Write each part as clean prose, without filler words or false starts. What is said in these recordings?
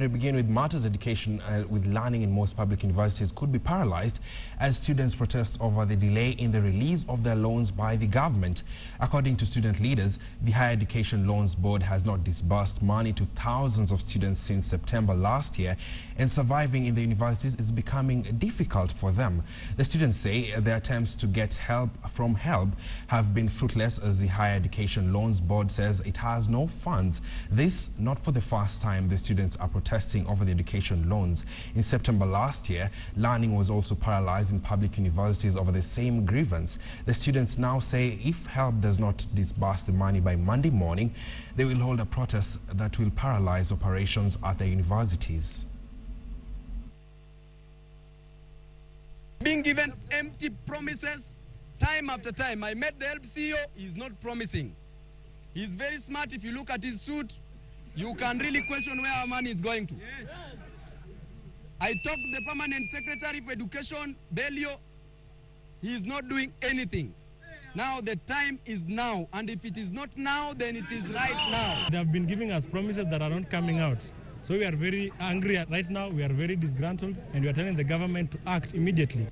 we begin with matters education, with learning in most public universities could be paralyzed as students protest over the delay in the release of their loans by the government. According to student leaders, the Higher Education Loans Board has not disbursed money to thousands of students since September last year, and surviving in the universities is becoming difficult for them. The students say their attempts to get help from HELB have been fruitless, as the Higher Education Loans Board says it has no funds. This not for the first time the students are protesting over the education loans. In September last year, learning was also paralyzed in public universities over the same grievance. The students now say if HELB does not disburse the money by Monday morning, they will hold a protest that will paralyze operations at the universities. Being given empty promises time after time. I met the HELB CEO, he's not promising. He's very smart. If you look at his suit, you can really question where our money is going to. Yes. I talked to the permanent secretary for education, Belio. He is not doing anything. Now the time is now, and if it is not now, then it is right now. They have been giving us promises that are not coming out. So we are very angry right now, we are very disgruntled, and we are telling the government to act immediately.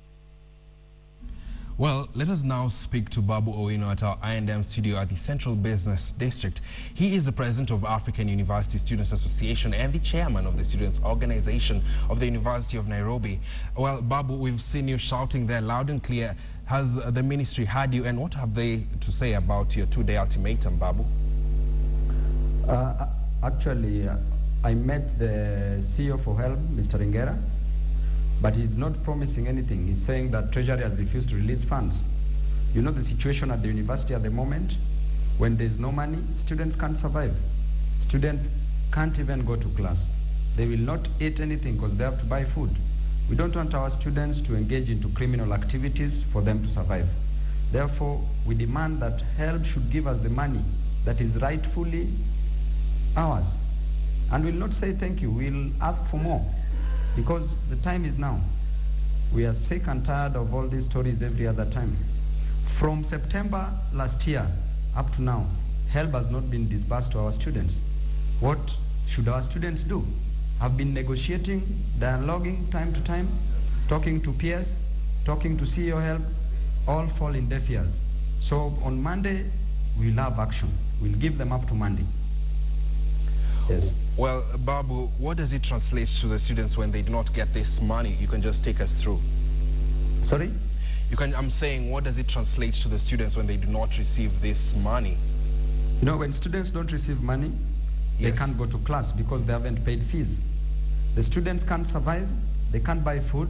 Well, let us now speak to Babu Owino at our I&M studio at the Central Business District. He is the president of African University Students Association and the chairman of the Students Organization of the University of Nairobi. Well, Babu, we've seen you shouting there loud and clear. Has the ministry heard you, and what have they to say about your two-day ultimatum, Babu? Actually, I met the CEO for HELB, Mr. Ingera, but he's not promising anything. He's saying that Treasury has refused to release funds. You know the situation at the university at the moment? When there's no money, students can't survive. Students can't even go to class. They will not eat anything because they have to buy food. We don't want our students to engage into criminal activities for them to survive. Therefore, we demand that HELB should give us the money that is rightfully ours. And we'll not say thank you, we'll ask for more, because the time is now. We are sick and tired of all these stories every other time. From September last year up to now, HELB has not been disbursed to our students. What should our students do? Have been negotiating, dialoguing time to time, talking to peers, talking to CEO HELB, all fall in deaf ears. So on Monday, we'll have action. We'll give them up to Monday. Yes. Well, Babu, what does it translate to the students when they do not get this money? You can just take us through. Sorry? I'm saying, what does it translate to the students when they do not receive this money? You know, when students don't receive money, yes, they can't go to class because they haven't paid fees. The students can't survive, they can't buy food.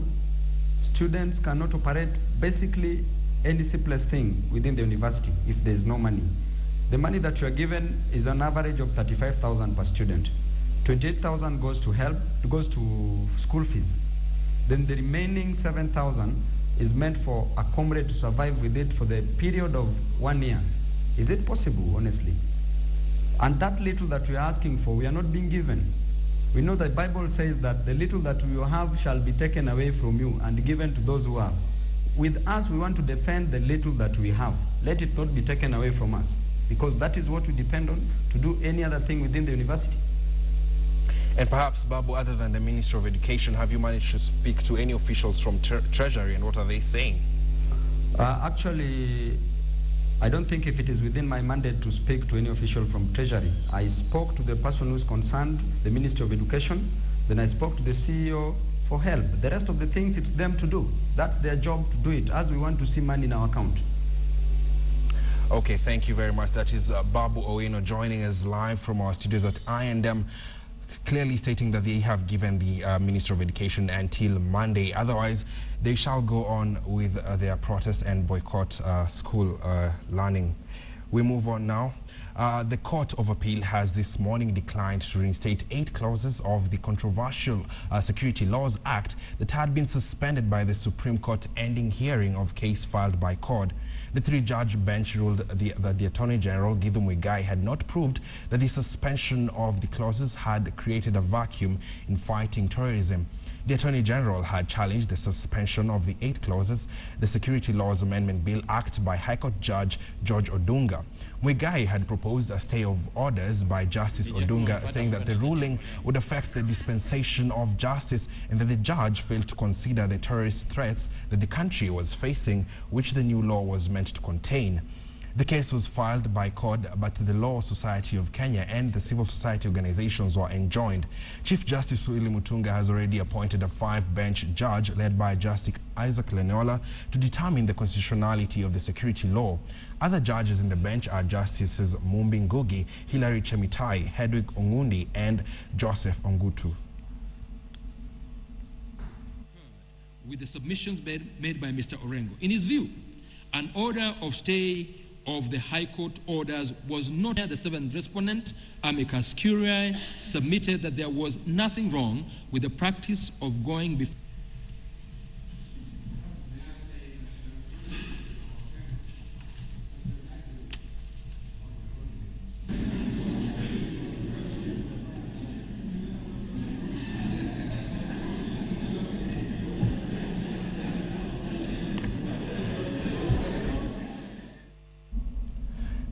Students cannot operate basically any simplest thing within the university if there is no money. The money that you are given is an average of 35,000 per student. 28,000 goes to HELB, goes to school fees. Then the remaining 7,000 is meant for a comrade to survive with it for the period of 1 year. Is it possible, honestly? And that little that we are asking for, we are not being given. We know the Bible says that the little that we have shall be taken away from you and given to those who have. With us, we want to defend the little that we have. Let it not be taken away from us, because that is what we depend on to do any other thing within the university. And perhaps, Babu, other than the Ministry of Education, have you managed to speak to any officials from Treasury, and what are they saying? Actually, I don't think if it is within my mandate to speak to any official from Treasury. I spoke to the person who's concerned, the Ministry of Education, then I spoke to the CEO for HELB. The rest of the things, it's them to do. That's their job to do it, as we want to see money in our account. Okay, thank you very much. That is Babu Owino joining us live from our studios at I&M, clearly stating that they have given the Minister of Education until Monday. Otherwise, they shall go on with their protest and boycott school learning. We move on now. The Court of Appeal has this morning declined to reinstate 8 clauses of the controversial Security Laws Act that had been suspended by the Supreme Court ending hearing of case filed by CORD. The 3-judge bench ruled that the Attorney General, Githu Muigai, had not proved that the suspension of the clauses had created a vacuum in fighting terrorism. The Attorney General had challenged the suspension of the 8 clauses, the Security Laws Amendment Bill Act by High Court Judge George Odunga. Muigai had proposed a stay of orders by Justice Odunga, saying that the ruling would affect the dispensation of justice and that the judge failed to consider the terrorist threats that the country was facing, which the new law was meant to contain. The case was filed by CORD, but the Law Society of Kenya and the civil society organizations were enjoined. Chief Justice Willy Mutunga has already appointed a 5-bench judge led by Justice Isaac Leniola to determine the constitutionality of the security law. Other judges in the bench are Justices Mumbi Ngugi, Hilary Chemitai, Hedwig Ongundi, and Joseph Ongutu. With the submissions made by Mr. Orengo, in his view, an order of stay of the High Court orders was not. The 7th respondent, amicus curiae, submitted that there was nothing wrong with the practice of going before.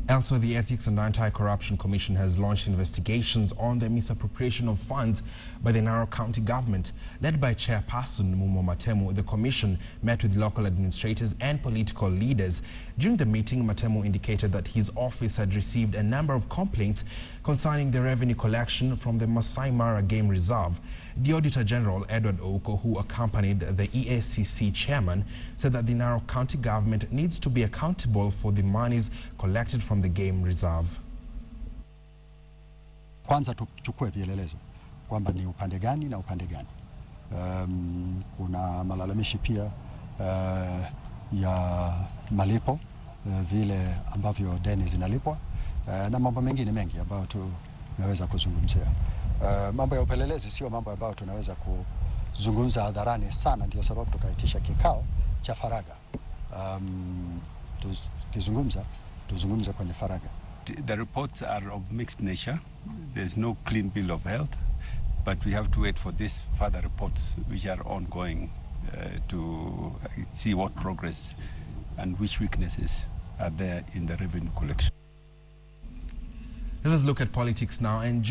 Elsewhere, the Ethics and Anti-Corruption Commission has launched investigations on the misappropriation of funds by the Narok County government. Led by Chairperson Mumo Matemu, the commission met with local administrators and political leaders. During the meeting, Matemu indicated that his office had received a number of complaints concerning the revenue collection from the Masai Mara Game Reserve. The Auditor General, Edward Ouko, who accompanied the EACC chairman, said that the Narok County government needs to be accountable for the monies collected from the game reserve. Kwanza tuchukue vielelezo kwamba ni upande gani na upande gani. Kuna malalamishi pia ya malipo vile ambavyo deni zinalipwa na mambo mengine mengi ambayo tunaweza kuzungumzia. Mambo ya upelelezi sio mambo ambayo tunaweza kuzungumza hadharani sana, ndio sababu tukaitisha kikao cha faraga. Tuzungumza kwenye faraga. The reports are of mixed nature. There's no clean bill of health, but we have to wait for these further reports which are ongoing to see what progress and which weaknesses are there in the revenue collection. Let us look at politics now. And